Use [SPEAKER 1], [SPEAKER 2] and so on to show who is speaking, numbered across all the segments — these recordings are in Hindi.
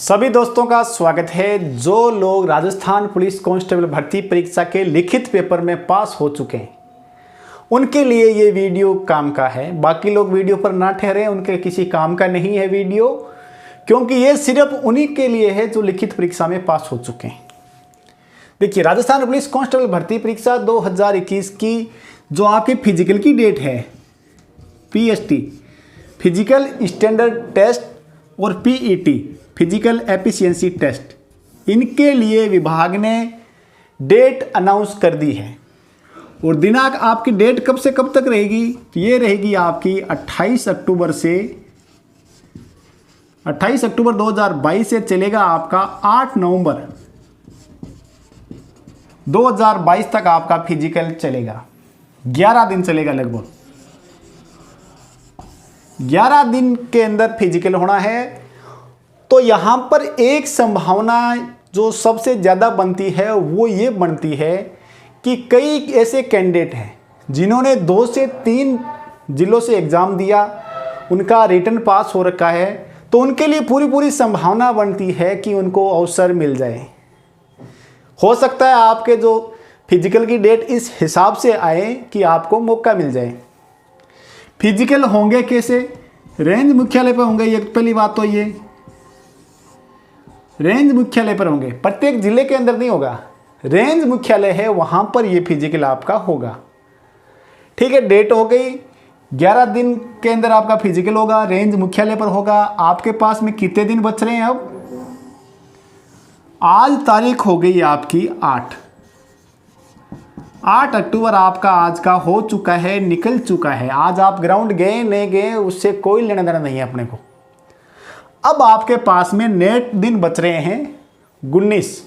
[SPEAKER 1] सभी दोस्तों का स्वागत है। जो लोग राजस्थान पुलिस कांस्टेबल भर्ती परीक्षा के लिखित पेपर में पास हो चुके हैं उनके लिए ये वीडियो काम का है। बाकी लोग वीडियो पर ना ठहरे, उनके किसी काम का नहीं है वीडियो, क्योंकि ये सिर्फ उन्हीं के लिए है जो लिखित परीक्षा में पास हो चुके हैं। देखिए, राजस्थान पुलिस कांस्टेबल भर्ती परीक्षा 2021 की जो आपकी फिजिकल की डेट है, PST फिजिकल स्टैंडर्ड टेस्ट और PET फिजिकल एफिशिएंसी टेस्ट, इनके लिए विभाग ने डेट अनाउंस कर दी है। और दिनांक आपकी डेट कब से कब तक रहेगी? ये रहेगी आपकी 28 अक्टूबर से 28 अक्टूबर 2022 से चलेगा आपका 8 नवंबर 2022 तक आपका फिजिकल चलेगा। 11 दिन चलेगा, लगभग 11 दिन के अंदर फिजिकल होना है। तो यहाँ पर एक संभावना जो सबसे ज़्यादा बनती है वो ये बनती है कि कई ऐसे कैंडिडेट हैं जिन्होंने 2 से 3 जिलों से एग्ज़ाम दिया, उनका रिटर्न पास हो रखा है, तो उनके लिए पूरी संभावना बनती है कि उनको अवसर मिल जाए। हो सकता है आपके जो फिजिकल की डेट इस हिसाब से आए कि आपको मौका मिल जाए। फिजिकल होंगे कैसे? रेंज मुख्यालय पर होंगे। ये पहली बात तो ये रेंज मुख्यालय पर होंगे, प्रत्येक जिले के अंदर नहीं होगा। रेंज मुख्यालय है वहां पर ये फिजिकल आपका होगा। ठीक है, डेट हो गई, 11 दिन के अंदर आपका फिजिकल होगा, रेंज मुख्यालय पर होगा। आपके पास में कितने दिन बच रहे हैं? अब आज तारीख हो गई आपकी 8 अक्टूबर आपका आज का हो चुका है, निकल चुका है। आज आप ग्राउंड गए नहीं गए उससे कोई लेना देना नहीं है अपने को। अब आपके पास में नेट दिन बच रहे हैं 19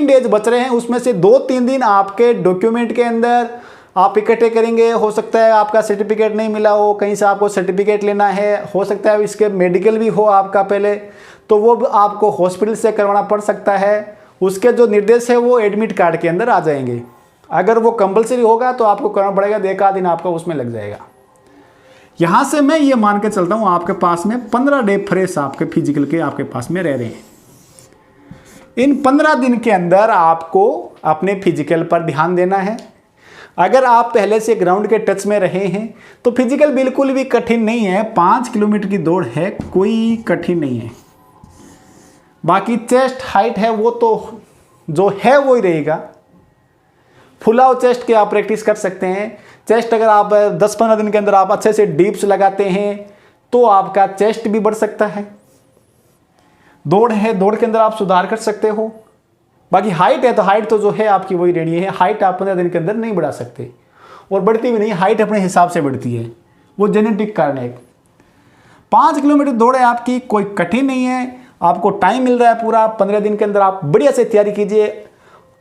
[SPEAKER 1] डेज बच रहे हैं। उसमें से 2-3 दिन आपके डॉक्यूमेंट के अंदर आप इकट्ठे करेंगे। हो सकता है आपका सर्टिफिकेट नहीं मिला हो, कहीं से आपको सर्टिफिकेट लेना है। हो सकता है इसके मेडिकल भी हो आपका पहले, तो वो आपको हॉस्पिटल से करवाना पड़ सकता है। उसके जो निर्देश है वो एडमिट कार्ड के अंदर आ जाएंगे। अगर वो कंपलसरी होगा तो आपको करना पड़ेगा, 1 दिन आपका उसमें लग जाएगा। यहां से मैं ये मान के चलता हूं आपके पास में 15 डे फ्रेश आपके फिजिकल के आपके पास में रह रहे हैं। इन 15 दिन के अंदर आपको अपने फिजिकल पर ध्यान देना है। अगर आप पहले से ग्राउंड के टच में रहे हैं तो फिजिकल बिल्कुल भी कठिन नहीं है। 5 किलोमीटर की दौड़ है, कोई कठिन नहीं है। बाकी चेस्ट हाइट है वो तो जो है वो ही रहेगा। फुल आउट चेस्ट के आप प्रैक्टिस कर सकते हैं। चेस्ट अगर आप 10-15 दिन के अंदर आप अच्छे से डीप्स लगाते हैं तो आपका चेस्ट भी बढ़ सकता है। दौड़ है, दौड़ के अंदर आप सुधार कर सकते हो। बाकी हाइट है तो हाइट तो जो है आपकी वही रेडी है। हाइट आप 15 दिन के अंदर नहीं बढ़ा सकते और बढ़ती भी नहीं। हाइट अपने हिसाब से बढ़ती है, वो जेनेटिक कारण है। 5 किलोमीटर दौड़ है आपकी, कोई कठिन नहीं है। आपको टाइम मिल रहा है पूरा 15 दिन के अंदर, आप बढ़िया से तैयारी कीजिए।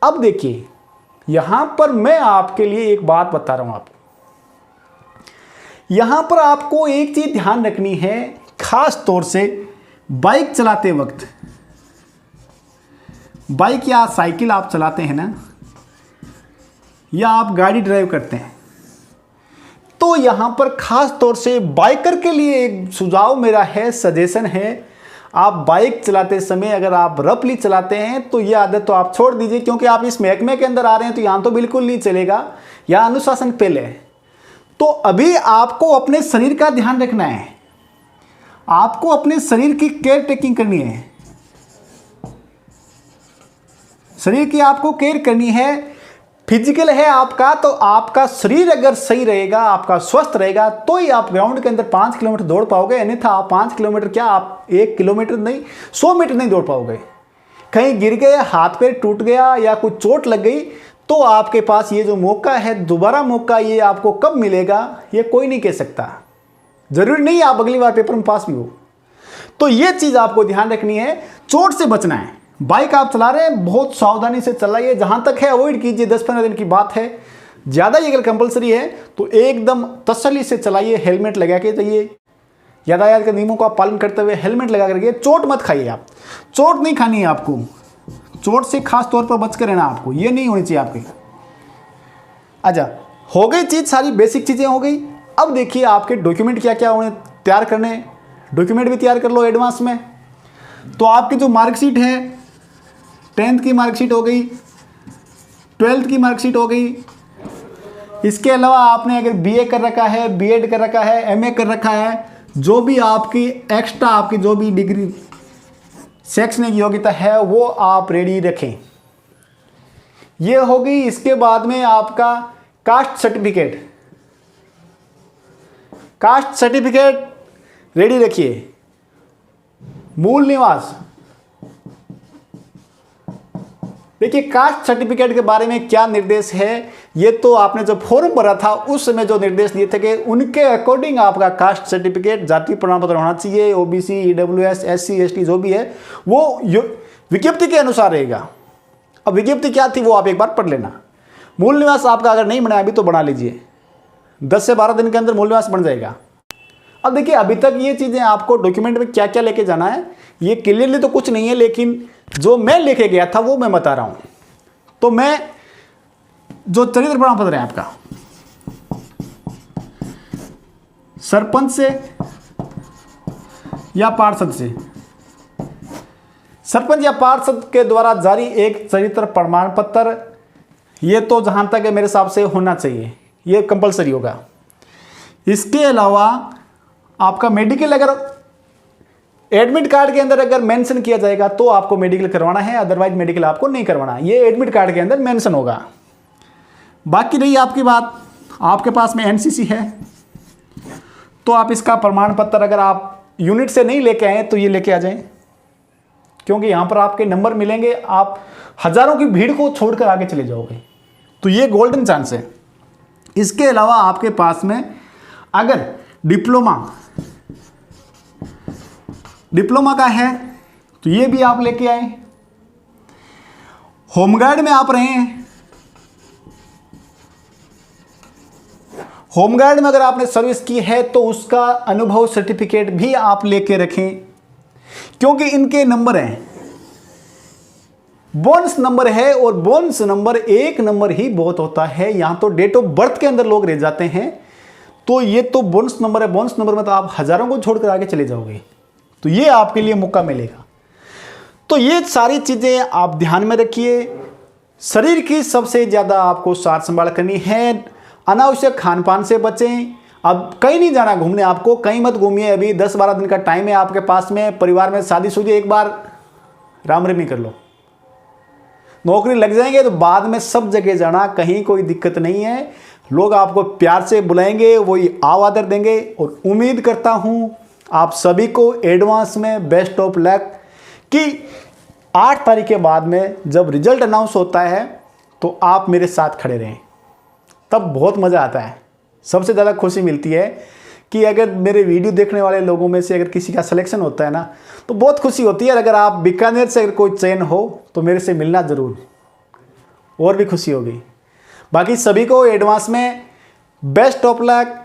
[SPEAKER 1] अब देखिए, यहां पर मैं आपके लिए एक बात बता रहा हूं आपको। यहां पर आपको एक चीज ध्यान रखनी है, खास तौर से बाइक चलाते वक्त। बाइक या साइकिल आप चलाते हैं ना, या आप गाड़ी ड्राइव करते हैं, तो यहां पर खास तौर से बाइकर के लिए एक सुझाव मेरा है, सजेशन है। आप बाइक चलाते समय अगर आप रफली चलाते हैं तो ये आदत तो आप छोड़ दीजिए, क्योंकि आप इस महकमे के अंदर आ रहे हैं तो यहां तो बिल्कुल नहीं चलेगा। या अनुशासन पहले है। तो अभी आपको अपने शरीर का ध्यान रखना है, आपको अपने शरीर की केयर टेकिंग करनी है। शरीर की आपको केयर करनी है। फिजिकल है आपका, तो आपका शरीर अगर सही रहेगा, आपका स्वस्थ रहेगा, तो ही आप ग्राउंड के अंदर 5 किलोमीटर दौड़ पाओगे। अन्यथा आप 5 किलोमीटर क्या, आप 1 किलोमीटर नहीं 100 मीटर नहीं दौड़ पाओगे। कहीं गिर गए, हाथ पैर टूट गया या कुछ चोट लग गई, तो आपके पास ये जो मौका है, दोबारा मौका, ये आपको कब मिलेगा ये कोई नहीं कह सकता। जरूरी नहीं आप अगली बार पेपर में पास भी हो। तो ये चीज आपको ध्यान रखनी है, चोट से बचना है। बाइक आप चला रहे हैं, बहुत सावधानी से चलाइए। जहां तक है अवॉइड कीजिए, 10-15 दिन की बात है। ज्यादा ही अगर कंपलसरी है तो एकदम तसल्ली से चलाइए, हेलमेट लगा के जाइए। यातायात के नियमों का पालन करते हुए हेलमेट लगा करके। चोट मत खाइए आप, चोट नहीं खानी है आपको। चोट से खास तौर पर बच कर रहना आपको, ये नहीं होनी चाहिए आपकी। अच्छा, हो गई चीज, सारी बेसिक चीजें हो गई। अब देखिए आपके डॉक्यूमेंट क्या क्या होने तैयार करने। डॉक्यूमेंट भी तैयार कर लो एडवांस में। तो आपकी जो मार्कशीट है, 10th की मार्कशीट हो गई, 12th की मार्कशीट हो गई। इसके अलावा आपने अगर बीए कर रखा है, बीएड कर रखा है, एमए कर रखा है, जो भी आपकी एक्स्ट्रा आपकी जो भी डिग्री शैक्षणिक योग्यता है वो आप रेडी रखें। ये हो गई। इसके बाद में आपका caste certificate, caste certificate ready रखिए। मूल निवास, देखिए कास्ट सर्टिफिकेट के बारे में क्या निर्देश है, ये तो आपने जो फॉर्म भरा था उस समय जो निर्देश दिए थे कि उनके अकॉर्डिंग आपका कास्ट सर्टिफिकेट, जाति प्रमाण पत्र होना चाहिए। ओबीसी, ईडब्ल्यूएस, एससी, एसटी जो भी है वो विज्ञप्ति के अनुसार रहेगा। अब विज्ञप्ति क्या थी वो आप एक बार पढ़ लेना। मूल निवास आपका अगर नहीं बना अभी तो बना लीजिए, 10 से 12 दिन के अंदर मूल निवास बन जाएगा। अब देखिए अभी तक ये चीज़ें आपको डॉक्यूमेंट में क्या क्या लेके जाना है ये क्लियरली तो कुछ नहीं है, लेकिन जो मैं लेके गया था वो मैं बता रहा हूं। तो मैं जो चरित्र प्रमाण पत्र है आपका सरपंच से या पार्षद से, सरपंच या पार्षद के द्वारा जारी एक चरित्र प्रमाण पत्र, ये तो जहां तक है मेरे हिसाब से होना चाहिए, ये कंपलसरी होगा। इसके अलावा आपका मेडिकल, अगर एडमिट कार्ड के अंदर अगर मेंशन किया जाएगा तो आपको मेडिकल करवाना है, अदरवाइज मेडिकल आपको नहीं करवाना, ये एडमिट कार्ड के अंदर मेंशन होगा। बाकी रही आपकी बात, आपके पास में एनसीसी है तो आप इसका प्रमाण पत्र अगर आप यूनिट से नहीं लेके आए तो ये लेके आ जाएं, क्योंकि यहाँ पर आपके नंबर मिलेंगे, आप हजारों की भीड़ को छोड़कर आगे चले जाओगे, तो ये गोल्डन चांस है। इसके अलावा आपके पास में अगर डिप्लोमा का है तो ये भी आप लेके आए। होमगार्ड में आप रहे हैं, होमगार्ड में अगर आपने सर्विस की है तो उसका अनुभव सर्टिफिकेट भी आप लेके रखें, क्योंकि इनके नंबर हैं, बोनस नंबर है, और बोनस नंबर एक नंबर ही बहुत होता है। यहां तो डेट ऑफ बर्थ के अंदर लोग रह जाते हैं, तो ये तो बोनस नंबर है, बोनस नंबर में तो आप हजारों को छोड़कर आगे चले जाओगे, तो ये आपके लिए मौका मिलेगा। तो ये सारी चीजें आप ध्यान में रखिए। शरीर की सबसे ज्यादा आपको सार संभाल करनी है, अनावश्यक खान पान से बचें। अब कहीं नहीं जाना घूमने, आपको कहीं मत घूमिए, अभी 10-12 दिन का टाइम है आपके पास में। परिवार में शादीशुदी एक बार राम रमी कर लो, नौकरी लग जाएंगे तो बाद में सब जगह जाना, कहीं कोई दिक्कत नहीं है। लोग आपको प्यार से बुलाएंगे, वही आव आदर देंगे, और उम्मीद करता हूं आप सभी को एडवांस में बेस्ट ऑफ लक कि 8 तारीख के बाद में जब रिजल्ट अनाउंस होता है तो आप मेरे साथ खड़े रहें, तब बहुत मज़ा आता है। सबसे ज़्यादा खुशी मिलती है कि अगर मेरे वीडियो देखने वाले लोगों में से अगर किसी का सिलेक्शन होता है ना तो बहुत खुशी होती है। अगर आप बीकानेर से अगर कोई चयन हो तो मेरे से मिलना ज़रूर, और भी खुशी होगी। बाकी सभी को एडवांस में बेस्ट ऑफ लक,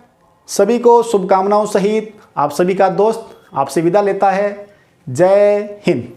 [SPEAKER 1] सभी को शुभकामनाओं सहित आप सभी का दोस्त आपसे विदा लेता है। जय हिंद।